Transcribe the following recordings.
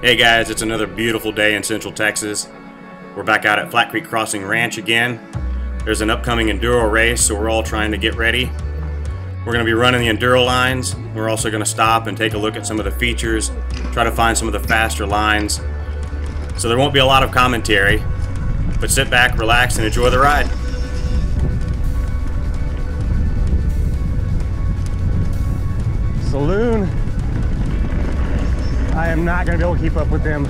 Hey guys, it's another beautiful day in Central Texas. We're back out at Flat Creek Crossing Ranch again. There's an upcoming Enduro race, so we're all trying to get ready. We're going to be running the Enduro lines. We're also going to stop and take a look at some of the features, try to find some of the faster lines. So there won't be a lot of commentary, but sit back, relax, and enjoy the ride. SALOON. I am not going to be able to keep up with them.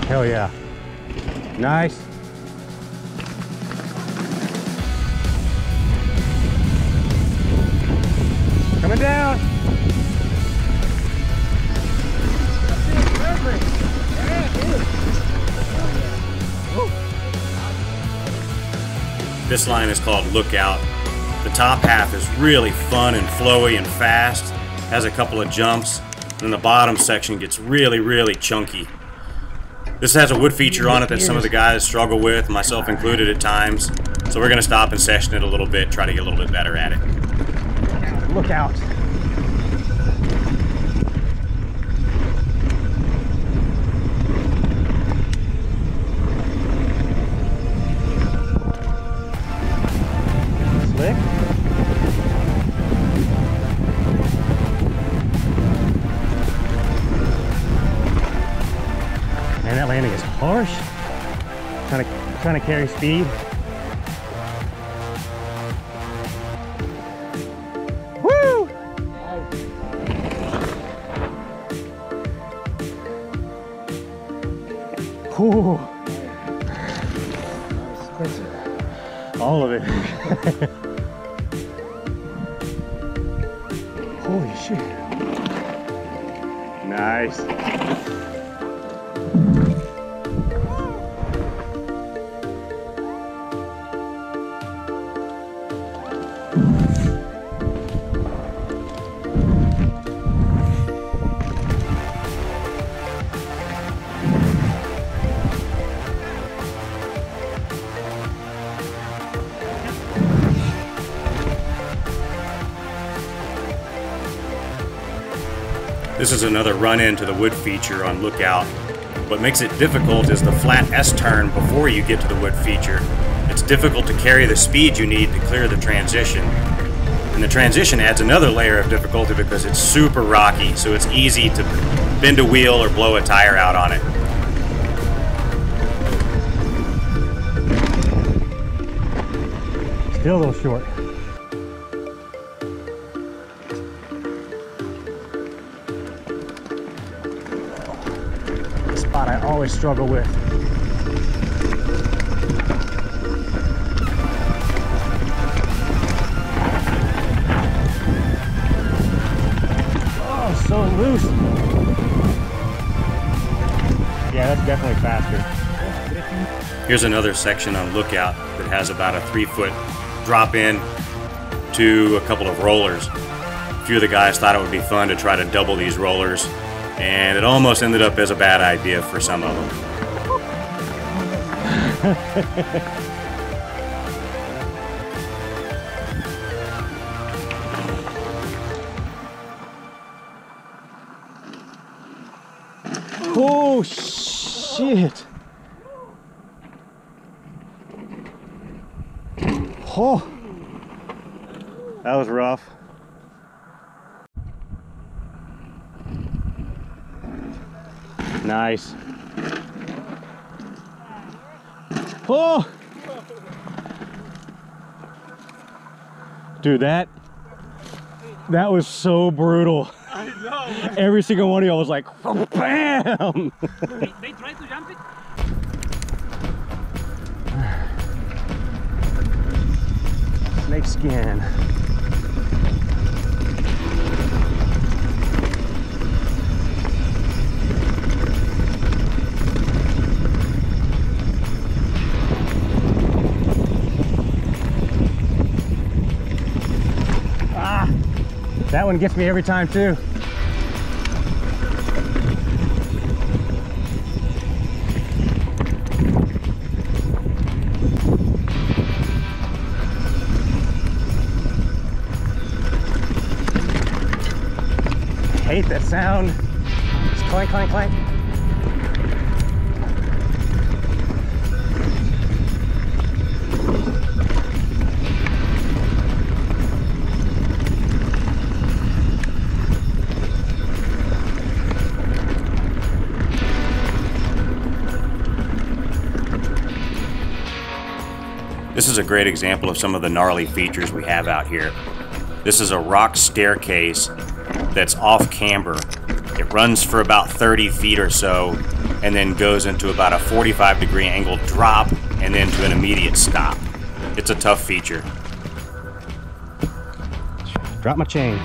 Hell yeah. Nice. Coming down. This line is called Lookout. The top half is really fun and flowy and fast, has a couple of jumps, and the bottom section gets really chunky. This has a wood feature on it that some of the guys struggle with, myself included at times. So we're going to stop and session it a little bit, try to get a little bit better at it. Look out. Slick. Man, that landing is harsh. Trying to carry speed. Woo! Ooh. All of it. Holy shit. Nice. This is another run-in to the wood feature on Lookout. What makes it difficult is the flat S-turn before you get to the wood feature. It's difficult to carry the speed you need to clear the transition. And the transition adds another layer of difficulty because it's super rocky, so it's easy to bend a wheel or blow a tire out on it. Still a little short. Spot I always struggle with. Oh, so loose. Yeah, that's definitely faster. Here's another section on Lookout that has about a 3-foot drop in to a couple of rollers. A few of the guys thought it would be fun to try to double these rollers, and it almost ended up as a bad idea for some of them. Oh, shit. Oh, that was rough. Nice. Oh! Dude, that was so brutal. I know, man. Every single one of y'all was like, BAM! They tried to jump it. Snakeskin. That one gets me every time too. I hate that sound. Just clank, clank, clank. This is a great example of some of the gnarly features we have out here. This is a rock staircase that's off camber. It runs for about 30 feet or so and then goes into about a 45-degree angle drop and then to an immediate stop. It's a tough feature. Drop my chain.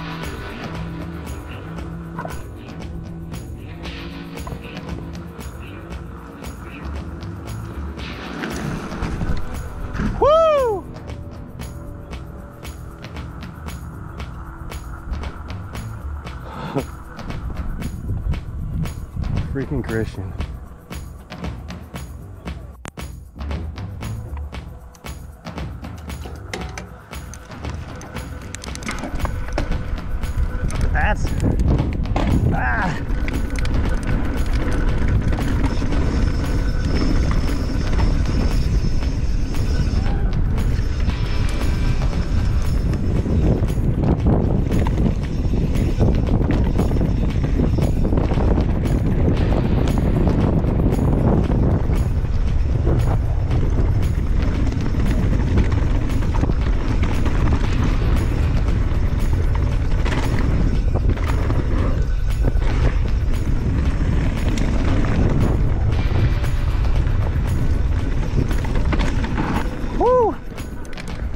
Woo! Freaking Christian. That's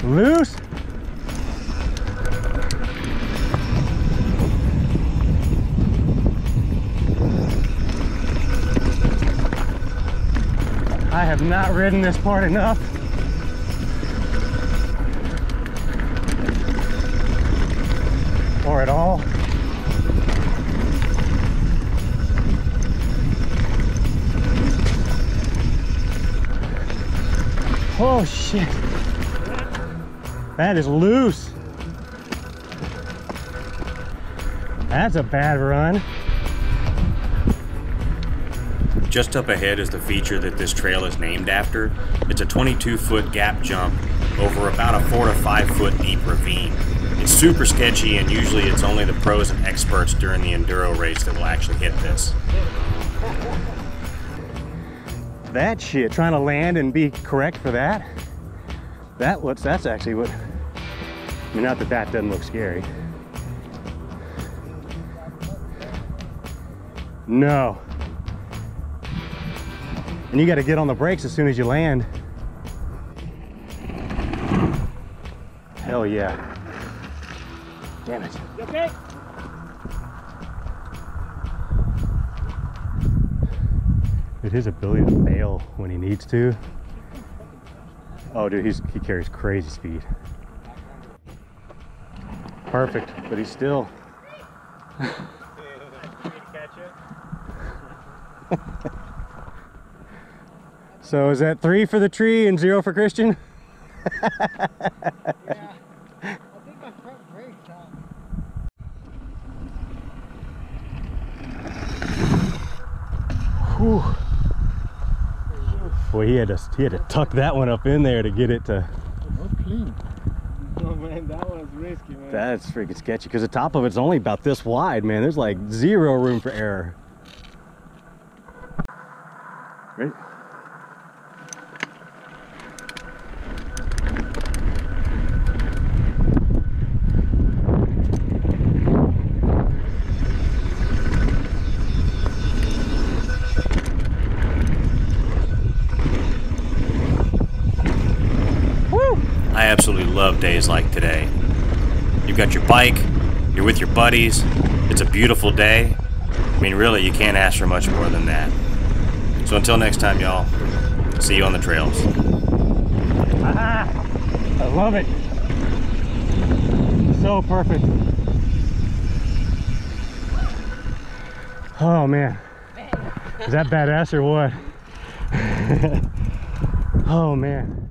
loose. I have not ridden this part enough. Or at all. Oh shit. That is loose. That's a bad run. Just up ahead is the feature that this trail is named after. It's a 22-foot gap jump over about a 4 to 5 foot deep ravine. It's super sketchy, and usually it's only the pros and experts during the enduro race that will actually hit this. That shit, trying to land and be correct for that. That's actually what, I mean, not that that doesn't look scary. No. And you got to get on the brakes as soon as you land. Hell yeah. Damn it. You okay? Dude, his ability to bail when he needs to. Oh, dude, he carries crazy speed. Perfect, but he's still. So is that 3 for the tree and 0 for Christian? Yeah. I think my front brakes out. Whew. Boy, he had to tuck that one up in there to get it to. Oh, clean. Oh man, that was risky, man. That's freaking sketchy because the top of it's only about this wide, man. There's like zero room for error. Right. I absolutely love days like today. You've got your bike, you're with your buddies, it's a beautiful day. I mean, really, you can't ask for much more than that. So until next time, y'all, see you on the trails. Aha! I love it. So perfect. Oh man. Is that badass or what? Oh man.